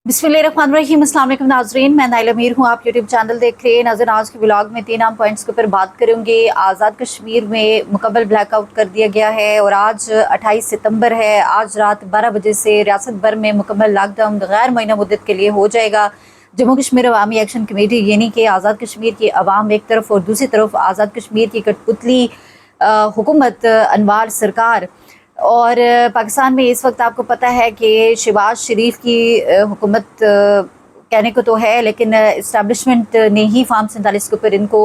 बिस्मिल्लाहिर्रहमानिर्रहीम। अस्सलाम वालेकुम नाज़रीन, मैं नाइला मीर हूँ। आप यूट्यूब चैनल देख रहे हैं। नाज़रीन, आज के व्लॉग में 3 अहम पॉइंट्स के ऊपर बात करूँगी। आज़ाद कश्मीर में मुकम्मल ब्लैकआउट कर दिया गया है और आज 28 सितंबर है। आज रात 12 बजे से रियासत भर में मुकम्मल लॉकडाउन गैर मुअय्यना मुद्दत के लिए हो जाएगा। जम्मू कश्मीर अवामी एक्शन कमेटी यानी कि आज़ाद कश्मीर की अवाम एक तरफ और दूसरी तरफ आज़ाद कश्मीर की कठपुतली हुकूमत अनवार सरकार और पाकिस्तान में इस वक्त आपको पता है कि शहबाज शरीफ की हुकूमत कहने को तो है, लेकिन इस्टेब्लिशमेंट ने ही फार्म 47 के ऊपर इनको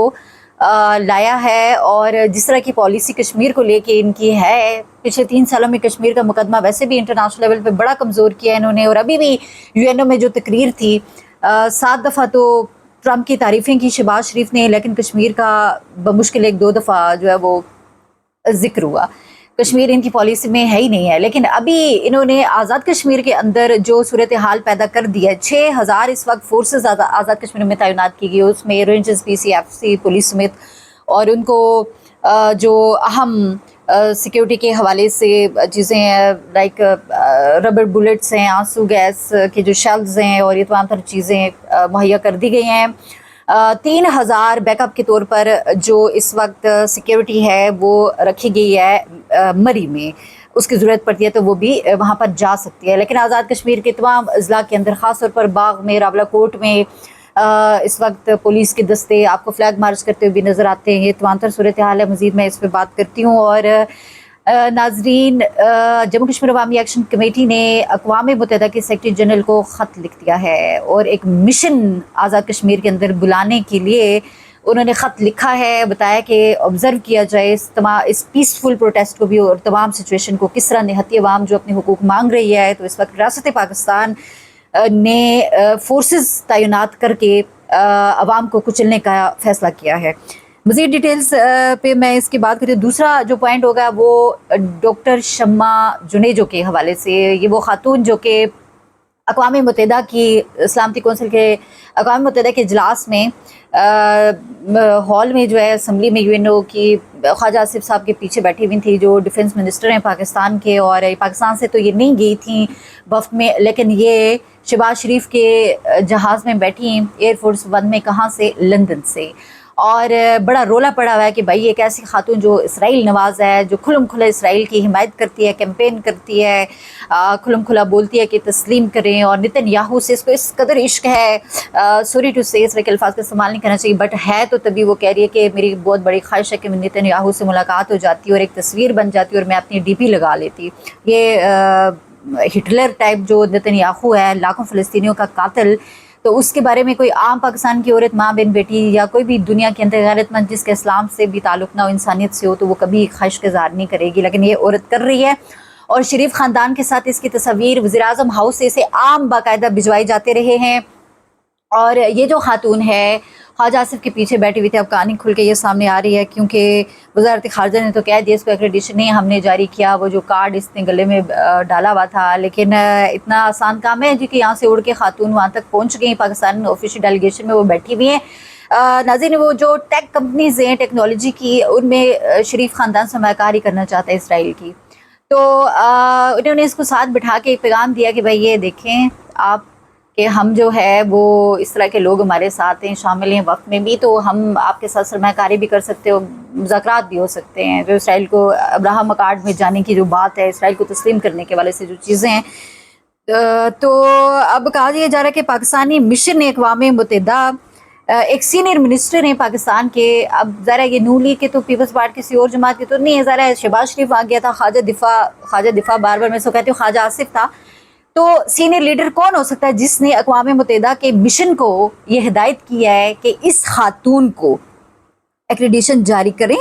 लाया है। और जिस तरह की पॉलिसी कश्मीर को लेके इनकी है, पिछले 3 सालों में कश्मीर का मुकदमा वैसे भी इंटरनेशनल लेवल पे बड़ा कमज़ोर किया इन्होंने। और अभी भी यूएनओ में जो तकरीर थी 7 दफ़ा तो ट्रंप की तारीफ़ें की शहबाज शरीफ ने, लेकिन कश्मीर का बमुश्किल 1-2 दफ़ा जो है वो जिक्र हुआ। कश्मीर इनकी पॉलिसी में है ही नहीं है। लेकिन अभी इन्होंने आज़ाद कश्मीर के अंदर जो सूरत हाल पैदा कर दी है, 6000 इस वक्त फोर्सेस आज़ाद कश्मीर में तैनात की गई, उसमें रेंजर्स, पीसीएफसी, पुलिस समेत, और उनको जो अहम सिक्योरिटी के हवाले से चीज़ें हैं लाइक रबर बुलेट्स हैं, आंसू गैस के जो शेल्स हैं और ये तमाम तरह चीज़ें मुहैया कर दी गई हैं। 3000 बैकअप के तौर पर जो इस वक्त सिक्योरिटी है वो रखी गई है मरी में। उसकी ज़रूरत पड़ती है तो वो भी वहाँ पर जा सकती है। लेकिन आज़ाद कश्मीर के तमाम अजला के अंदर, ख़ास तौर पर बाग में, रावलाकोट में इस वक्त पुलिस के दस्ते आपको फ्लैग मार्च करते हुए भी नज़र आते हैं। तमाम तर सूरत हाल है। मज़ीद मैं इस पर बात करती हूँ। और नाजरीन, जम्मू कश्मीर अवामी एक्शन कमेटी ने अक़वाम मुत्तहिदा के सेक्रेटरी जनरल को ख़त लिख दिया है और एक मिशन आज़ाद कश्मीर के अंदर बुलाने के लिए उन्होंने ख़त लिखा है। बताया कि ऑब्ज़र्व किया जाए इस पीसफुल प्रोटेस्ट को भी और तमाम सिचुएशन को, किस तरह निहत्ती अवाम जो अपने हुकूक मांग रही है। तो इस वक्त रियासत पाकिस्तान ने फोर्सेस तैनात करके अवाम को कुचलने का फ़ैसला किया है। मज़ीद डिटेल्स पे मैं इसकी बात करूँ। दूसरा जो पॉइंट होगा वो डॉक्टर शम्मा जुनेजो के हवाले से। ये वो खातून जो कि अक़वाम मुत्तहिदा की सलामती कौंसिल के अक़वाम मुत्तहिदा के इजलास में हॉल में जो है असम्बली में यूएनओ की ख्वाजा आसिफ साहब के पीछे बैठी हुई थी, जो डिफेंस मिनिस्टर हैं पाकिस्तान के। और पाकिस्तान से तो ये नहीं गई थी वफ़द में, लेकिन ये शहबाज शरीफ के जहाज़ में बैठी एयरफोर्स 1 में, कहाँ से, लंदन से। और बड़ा रोला पड़ा हुआ है कि भाई एक ऐसी खातून जो इसराइल नवाज है, जो खुलम खुला इसराइल की हिमायत करती है, कैंपेन करती है, खुलम खुला बोलती है कि तस्लीम करें, और नेतन्याहू से इसको इस कदर इश्क है, सॉरी टू से, इस तरह के अल्फाज का इस्तेमाल नहीं करना चाहिए, बट है तो तभी वो कह रही है कि मेरी बहुत बड़ी ख्वाहिश है कि नेतन्याहू से मुलाकात हो जाती और एक तस्वीर बन जाती और मैं अपनी डीपी लगा लेती। ये हिटलर टाइप जो नेतन्याहू है, लाखों फ़लस्तीनियों का कातिल, तो उसके बारे में कोई आम पाकिस्तान की औरत, माँ, बहन, बेटी या कोई भी दुनिया के अंदर गैरतमंद जिसके इस्लाम से भी ताल्लुक़ ना हो, इंसानियत से हो, तो वो कभी ख्वाहिश का इज़हार नहीं करेगी। लेकिन ये औरत कर रही है। और शरीफ ख़ानदान के साथ इसकी तस्वीर वज़ीर-ए-आज़म हाउस से इसे आम बाकायदा भिजवाए जाते रहे हैं। और ये जो खातून है ख्वाजा आसिफ के पीछे बैठी हुई थी, अब कहानी खुल के ये सामने आ रही है, क्योंकि वज़ारत ख़ारजा ने तो कह दिया इसको एक्रेडिटेशन नहीं हमने जारी किया, वो जो कार्ड इसने गले में डाला हुआ था। लेकिन इतना आसान काम है जी कि यहाँ से उड़ के खातून वहाँ तक पहुँच गई। पाकिस्तान ऑफिशियल डेलीगेशन में वो बैठी हुई हैं। नाज़रीन, वो जो टेक कंपनीज हैं टेक्नोलॉजी की, उनमें शरीफ ख़ानदान सरमायाकारी करना चाहता है इसराइल की। तो उन्होंने इसको साथ बिठा के एक पैगाम दिया कि भाई ये देखें आप कि हम जो है वो इस तरह के लोग हमारे साथ हैं, शामिल हैं वक्त में भी, तो हम आपके साथ सरमायाकारी भी कर सकते हो, मुज़ाकरात भी हो सकते हैं। जो इसराइल को अब्राहम अकार्ड में जाने की जो बात है, इसराइल को तस्लीम करने के वाले से जो चीज़ें हैं, तो अब कहा यह जा रहा है कि पाकिस्तानी मिशन ने अक़वाम मुत्तहिदा एक सीनियर मिनिस्टर हैं पाकिस्तान के, अब ज़रा ये नून लीग के तो पीपल्स पार्टी किसी और जमात के तो नहीं है, ज़रा शहबाज शरीफ आ गया था, ख्वाजा दिफा बार बार मैं इसको कहती हूँ, ख्वाजा आसिफ था। तो सीनियर लीडर कौन हो सकता है जिसने अक़वाम मुत्तहिदा के मिशन को ये हिदायत किया है कि इस खातून को एक्रेडिटेशन जारी करें।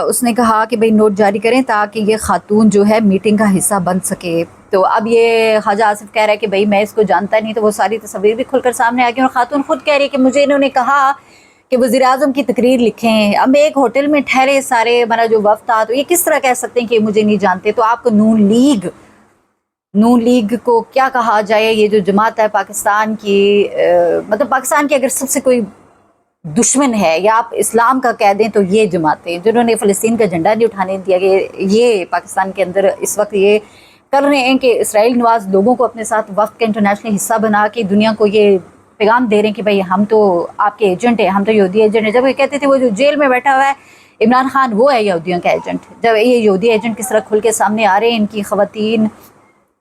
उसने कहा कि भाई नोट जारी करें ताकि ये खातून जो है मीटिंग का हिस्सा बन सके। तो अब ये ख्वाजा आसिफ कह रहा है कि भाई मैं इसको जानता नहीं, तो वो सारी तस्वीर भी खुलकर सामने आ गई। और खातून खुद कह रही है कि मुझे इन्होंने कहा कि वज़ीर-ए-आज़म की तकरीर लिखें। अब एक होटल में ठहरे सारे हमारा जो वफ़द था, तो ये किस तरह कह सकते हैं कि मुझे नहीं जानते। तो आपको नून लीग को क्या कहा जाए, ये जो जमात है पाकिस्तान की, मतलब पाकिस्तान की अगर सबसे कोई दुश्मन है या आप इस्लाम का कह दें तो ये जमातें जिन्होंने फ़लस्तीन का झंडा नहीं उठाने दिया, कि ये पाकिस्तान के अंदर इस वक्त ये कर रहे हैं कि इसराइल नवाज लोगों को अपने साथ वक्त का इंटरनेशनल हिस्सा बना के दुनिया को ये पैगाम दे रहे हैं कि भाई हम तो आपके एजेंट हैं, हम तो यहूदी एजेंट हैं। जब ये कहते थे वो जो जेल में बैठा हुआ है इमरान खान, वो है यहूदियों का एजेंट। जब ये यहूदी एजेंट किस तरह खुल के सामने आ रहे हैं इनकी ख़वातीन,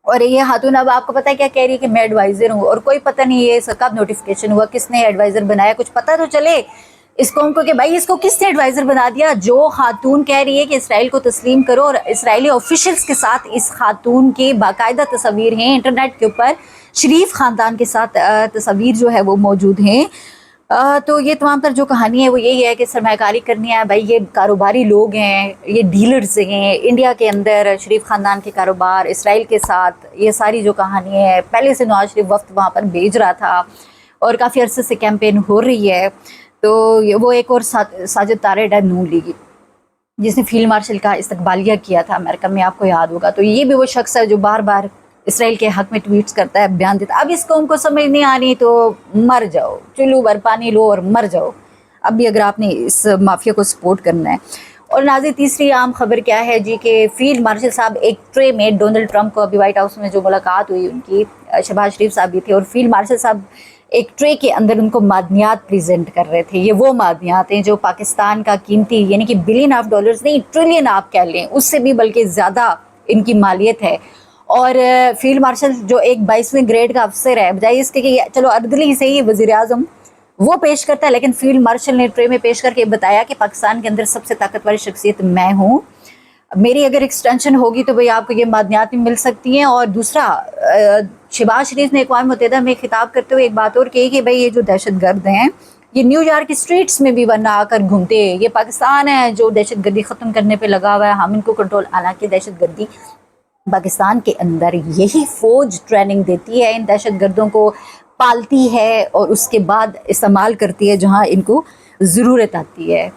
और ये खातून अब आपको पता है क्या कह रही है कि मैं एडवाइज़र हूँ, और कोई पता नहीं ये कब नोटिफिकेशन हुआ, किसने एडवाइज़र बनाया, कुछ पता तो चले इस कौम को कि भाई इसको किसने एडवाइज़र बना दिया। जो खातून कह रही है कि इसराइल को तस्लीम करो, और इसराइली ऑफिशियल्स के साथ इस खातून की बाकायदा तस्वीर हैं इंटरनेट के ऊपर, शरीफ ख़ानदान के साथ तस्वीर जो है वो मौजूद हैं। तो ये तमाम तर जो कहानी है वो यही है कि सरमायाकारी करनी है भाई, ये कारोबारी लोग हैं, ये डीलर्स हैं इंडिया के अंदर, शरीफ ख़ानदान के कारोबार इसराइल के साथ, ये सारी जो कहानी है पहले से नवाज शरीफ वक्त वहाँ पर भेज रहा था और काफ़ी अरसे से कैंपेन हो रही है। तो वो एक और साजिद तारेड है नून लीगी जिसने फील्ड मार्शल का इस्तकबालिया किया था अमेरिका में, आपको याद होगा। तो ये भी वो शख्स है जो बार बार इसराइल के हक में ट्वीट्स करता है, बयान देता है। अब इस कौम को समझ नहीं आ रही तो मर जाओ, चुल्लू भर पानी लो और मर जाओ अब भी, अगर आपने इस माफिया को सपोर्ट करना है। और नाज़रीन तीसरी आम खबर क्या है जी कि फील्ड मार्शल साहब एक ट्रे में डोनाल्ड ट्रंप को, अभी वाइट हाउस में जो मुलाकात हुई उनकी, शहबाज शरीफ साहब भी थे, और फील्ड मार्शल साहब एक ट्रे के अंदर उनको मादनियात प्रेजेंट कर रहे थे। ये वो मादनियात हैं जो पाकिस्तान का कीमती, यानी कि बिलियन ऑफ डॉलर्स नहीं, ट्रिलियन आप कह लें, उससे भी बल्कि ज़्यादा इनकी मालियत है। और फील्ड मार्शल जो एक 22वें ग्रेड का अफसर है, बजाय इसके कि चलो अर्दली से ही वज़ीर आज़म वो पेश करता है, लेकिन फील्ड मार्शल ने ट्रे में पेश करके बताया कि पाकिस्तान के अंदर सबसे ताकतवर शख्सियत मैं हूँ, मेरी अगर एक्सटेंशन होगी तो भाई आपको ये मादनियात भी मिल सकती हैं। और दूसरा, शहबाज शरीफ ने अक़वाम मुत्तहिदा में खिताब करते हुए एक बात और कही कि भाई ये जो दहशत गर्द हैं ये न्यूयॉर्क स्ट्रीट्स में भी वरना आकर घूमते, ये पाकिस्तान है जो दहशत गर्दी ख़त्म करने पर लगा हुआ है, हम इनको कंट्रोल, हालांकि दहशत गर्दी पाकिस्तान के अंदर यही फ़ौज ट्रेनिंग देती है, इन दहशत गर्दों को पालती है और उसके बाद इस्तेमाल करती है जहां इनको ज़रूरत आती है।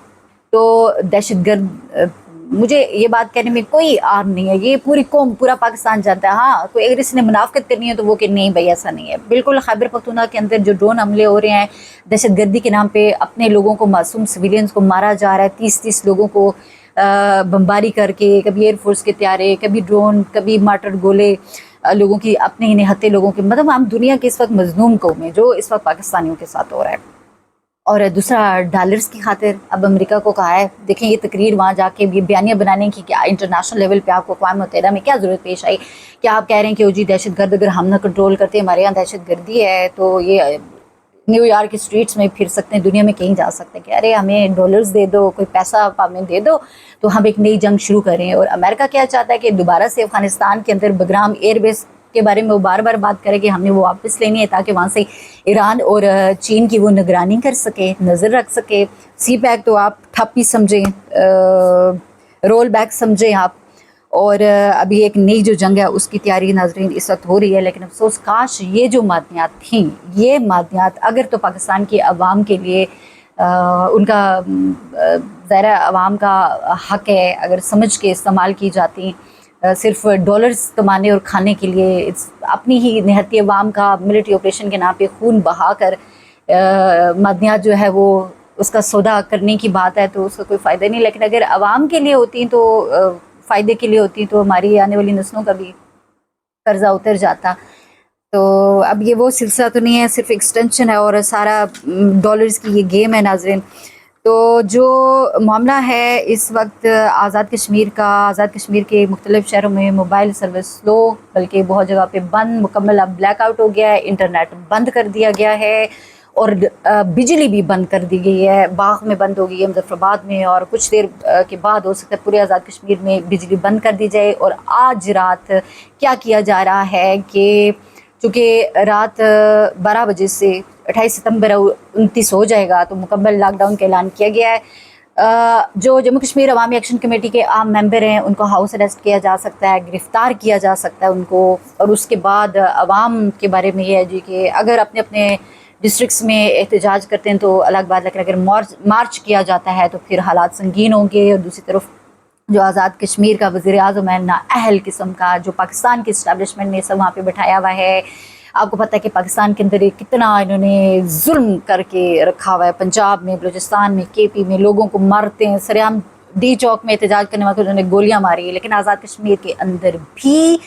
तो दहशत गर्द, मुझे ये बात कहने में कोई आर नहीं है, ये पूरी कौम, पूरा पाकिस्तान जानता है। हाँ, कोई अगर इसने मुनाफिकत करनी है तो वो कि नहीं भाई ऐसा नहीं है, बिल्कुल। खैबर पख्तूनख्वा के अंदर जो ड्रोन हमले हो रहे हैं दहशत गर्दी के नाम पे, अपने लोगों को, मासूम सिविलियंस को मारा जा रहा है, 30-30 लोगों को बमबारी करके, कभी एयरफोर्स के त्यारे, कभी ड्रोन, कभी मार्टर गोले, लोगों की, अपने ही निहत्ते लोगों की, मतलब हम दुनिया के इस वक्त मजलूम कौम है जो इस वक्त पाकिस्तानियों के साथ हो रहा है। और दूसरा, डॉलर्स की खातिर अब अमेरिका को कहा है, देखें ये तकरीर वहाँ जाके भी बयानियाँ बनाने की, क्या इंटरनेशनल लेवल पे आपको अक़वाम मुत्तहिदा में क्या ज़रूरत पेश आई, क्या आप कह रहे हैं कि जी दहशत गर्द अगर हम ना कंट्रोल करते, हमारे यहाँ दहशत गर्दी है तो ये न्यूयॉर्क स्ट्रीट्स में फिर सकते हैं, दुनिया में कहीं जा सकते हैं कि अरे हमें डॉलर्स दे दो, कोई पैसा हमें दे दो तो हम एक नई जंग शुरू करें। और अमेरिका क्या चाहता है कि दोबारा से अफ़गानिस्तान के अंदर बगराम एयरबेस के बारे में वो बार बार बात करे कि हमने वो वापस लेनी है ताकि वहाँ से ईरान और चीन की वो निगरानी कर सके, नज़र रख सके। सी पैक तो आप ठप ही समझें, रोल बैक समझें आप। और अभी एक नई जो जंग है उसकी तैयारी नाज़रीन इस वक्त हो रही है, लेकिन अफसोस काश ये जो मादनियात थी, ये मादनियात अगर तो पाकिस्तान की आवाम के लिए उनका ज़ाहिर आवाम का हक है, अगर समझ के इस्तेमाल की जाती, सिर्फ डॉलर्स कमाने और खाने के लिए, अपनी ही निहत्ती अवाम का मिलिट्री ऑपरेशन के नाम पे खून बहा कर मादनियात जो है वो उसका सौदा करने की बात है तो उसका कोई फ़ायदा नहीं। लेकिन अगर आवाम के लिए होती तो फ़ायदे के लिए होती तो हमारी आने वाली नस्लों का भी कर्जा उतर जाता। तो अब ये वो सिलसिला तो नहीं है, सिर्फ एक्सटेंशन है और सारा डॉलर्स की ये गेम है नाज़रीन। तो जो मामला है इस वक्त आज़ाद कश्मीर का, आज़ाद कश्मीर के मुख्तलिफ़ शहरों में मोबाइल सर्विस स्लो, बल्कि बहुत जगह पे बंद, मुकम्मल अब ब्लैक आउट हो गया है, इंटरनेट बंद कर दिया गया है और बिजली भी बंद कर दी गई है। बाग में बंद हो गई है, मुजफ्फराबाद में, और कुछ देर के बाद हो सकता है पूरे आज़ाद कश्मीर में बिजली बंद कर दी जाए। और आज रात क्या किया जा रहा है कि चूँकि रात 12 बजे से 28 सितंबर 29 हो जाएगा तो मुकम्मल लॉकडाउन का ऐलान किया गया है। जो जम्मू कश्मीर अवामी एक्शन कमेटी के आम मेंबर हैं उनको हाउस अरेस्ट किया जा सकता है, गिरफ़्तार किया जा सकता है उनको। और उसके बाद आवाम के बारे में ये है जी कि अगर अपने अपने डिस्ट्रिक्ट्स में एहतजाज करते हैं तो अलग बात, लेकिन अगर मार्च किया जाता है तो फिर हालात संगीन होंगे। और दूसरी तरफ जो आज़ाद कश्मीर का वज़ीर आज़म है, नाअहल किस्म का, जो पाकिस्तान की इस्टेब्लिशमेंट ने सब वहाँ पे बैठाया हुआ है। आपको पता है कि पाकिस्तान के अंदर कितना इन्होंने जुल्म करके रखा हुआ है, पंजाब में, बलूचिस्तान में, KP में लोगों को मारते हैं, सरेआम डी चौक में एहतजाज करने वाले उन्होंने गोलियाँ मारी। लेकिन आज़ाद कश्मीर के अंदर भी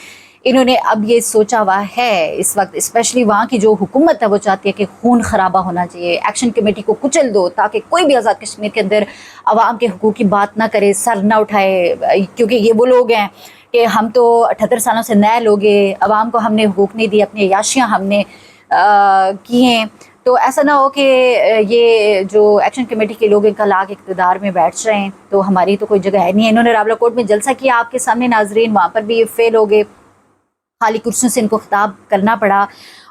انہوں نے اب یہ سوچا ہوا ہے اس وقت، اسپیشلی وہاں کی جو حکومت ہے وہ چاہتی ہے کہ خون خرابہ ہونا چاہیے، ایکشن کمیٹی کو کچل دو تاکہ کوئی بھی آزاد کشمیر کے اندر عوام کے حقوق کی بات نہ کرے، سر نہ اٹھائے، کیونکہ یہ وہ لوگ ہیں کہ ہم تو 78 سالوں سے نئے لوگ ہیں، عوام کو ہم نے حقوق نہیں دی، اپنی عیاشیاں ہم نے کی ہیں، تو ایسا نہ ہو کہ یہ جو ایکشن کمیٹی کے لوگ کل آگ اقتدار میں بیٹھ رہے ہیں، تو ہماری تو کوئی جگہ ہے نہیں ہے۔ انہوں نے راولہ کوٹ میں جلسہ کیا آپ کے سامنے ناظرین، وہاں پر بھی یہ فیل ہو گئے، خالی کرسیوں سے ان کو خطاب کرنا پڑا،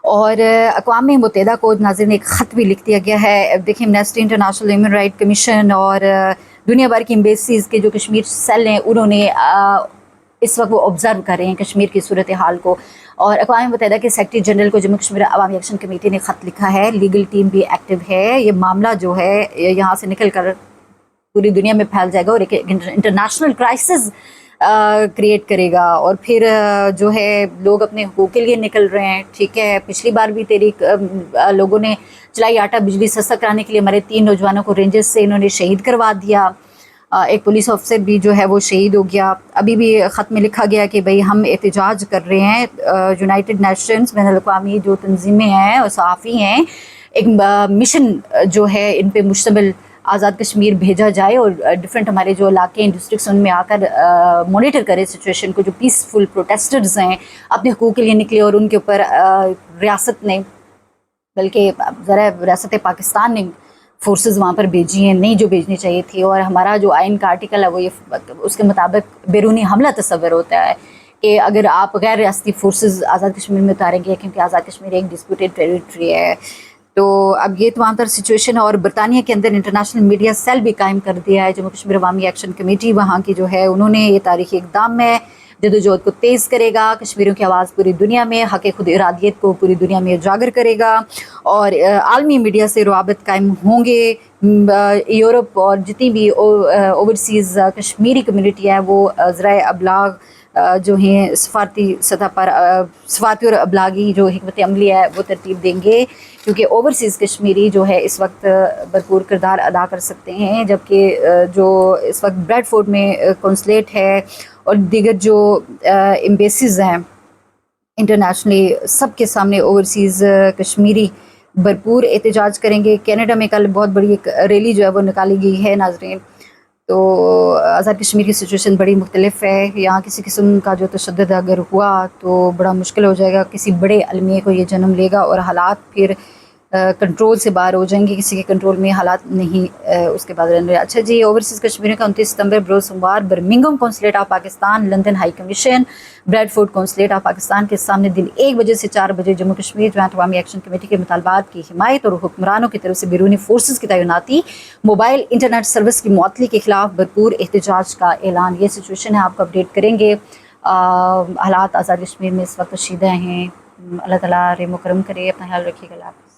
اور اقوام متحدہ کو ناظرین ایک خط بھی لکھ دیا گیا ہے۔ دیکھیں Amnesty international human right commission اور دنیا بھر کی ایمبیسیز کے جو کشمیر سیل ہیں، انہوں نے اس وقت وہ آبزرو کر رہے ہیں کشمیر کی صورتحال کو، اور اقوام متحدہ کے سیکرٹری جنرل کو جموں کشمیر عوامی ایکشن کمیٹی نے خط لکھا ہے، لیگل ٹیم بھی ایکٹیو ہے۔ یہ معاملہ جو ہے یہاں سے نکل کر پوری دنیا میں پھیل جائے گا اور ایک انٹرنیشنل کرائسس کریٹ کرے گا، اور پھر جو ہے لوگ اپنے حقوق کے لیے نکل رہے ہیں۔ ٹھیک ہے، پچھلی بار بھی لوگوں نے چلائی آٹا بجلی سستا کرانے کے لیے، ہمارے 3 نوجوانوں کو رینجرز سے انہوں نے شہید کروا دیا، ایک پولیس افسر بھی جو ہے وہ شہید ہو گیا۔ ابھی بھی خط میں لکھا گیا کہ بھئی ہم احتجاج کر رہے ہیں، یونائٹڈ نیشنز بین الاقوامی جو تنظیمیں ہیں اور صحافی ہیں، ایک مشن جو ہے ان پہ مشتمل آزاد کشمیر بھیجا جائے، اور ڈفرینٹ ہمارے جو علاقے ہیں ڈسٹرکٹس ان میں آ کر مانیٹر کرے سچویشن کو، جو پیسفل پروٹیسٹرز ہیں اپنے حقوق کے لیے نکلے، اور ان کے اوپر ریاست نے، بلکہ ذرا ریاست پاکستان نے فورسز وہاں پر بھیجی ہیں، نہیں جو بھیجنی چاہیے تھی، اور ہمارا جو آئین کا آرٹیکل ہے وہ یہ اس کے مطابق بیرونی حملہ تصور ہوتا ہے کہ اگر آپ غیر ریاستی فورسز آزاد کشمیر میں اتاریں گے، کیونکہ آزاد کشمیر ایک ڈسپیوٹیڈ ٹیریٹری ہے۔ تو اب یہ تمام تر سچویشن ہے، اور برطانیہ کے اندر انٹرنیشنل میڈیا سیل بھی قائم کر دیا ہے، جموں کشمیر عوامی ایکشن کمیٹی وہاں کی جو ہے، انہوں نے یہ تاریخی اقدام میں جدوجہد کو تیز کرے گا، کشمیریوں کی آواز پوری دنیا میں، حق خود ارادیت کو پوری دنیا میں اجاگر کرے گا، اور عالمی میڈیا سے روابط قائم ہوں گے۔ یورپ اور جتنی بھی اوورسیز کشمیری کمیونٹی ہے وہ ذرائع ابلاغ جو ہیں سفارتی سطح پر سفارتی اور ابلاغی جو حکمت عملی ہے وہ ترتیب دیں گے، کیونکہ اوورسیز کشمیری جو ہے اس وقت بھرپور کردار ادا کر سکتے ہیں، جبکہ جو اس وقت بریڈ فورٹ میں کونسلیٹ ہے اور دیگر جو ایمبیسیز ہیں انٹرنیشنلی، سب کے سامنے اوورسیز کشمیری بھرپور احتجاج کریں گے۔ کینیڈا میں کل بہت بڑی ایک ریلی جو ہے وہ نکالی گئی ہے ناظرین۔ تو آزاد کشمیر کی سچویشن بڑی مختلف ہے، یہاں کسی قسم کا جو تشدد اگر ہوا تو بڑا مشکل ہو جائے گا، کسی بڑے المیے کو یہ جنم لے گا، اور حالات پھر کنٹرول سے باہر ہو جائیں گے، کسی کے کنٹرول میں حالات نہیں اس کے بعد رہنے رہے۔ اچھا جی، اوورسیز کشمیریوں کا 29 ستمبر بروز سوموار Birmingham consulate of Pakistan, London high commission, Bradford consulate of Pakistan کے سامنے دن 1 بجے سے 4 بجے Jammu Kashmir joint Awami action committee کے مطالبات کی حمایت اور حکمرانوں کی طرف سے بیرونی فورسز کی تعیناتی، موبائل انٹرنیٹ سروس کی معطلی کے خلاف بھرپور احتجاج کا اعلان۔ یہ سچویشن ہے، آپ کو اپڈیٹ کریں گے۔ حالات آزاد کشمیر میں اس وقت کشیدہ ہیں، اللہ تعالیٰ رحم و کرم کرے، اپنا خیال رکھیے گا، اللہ حافظ۔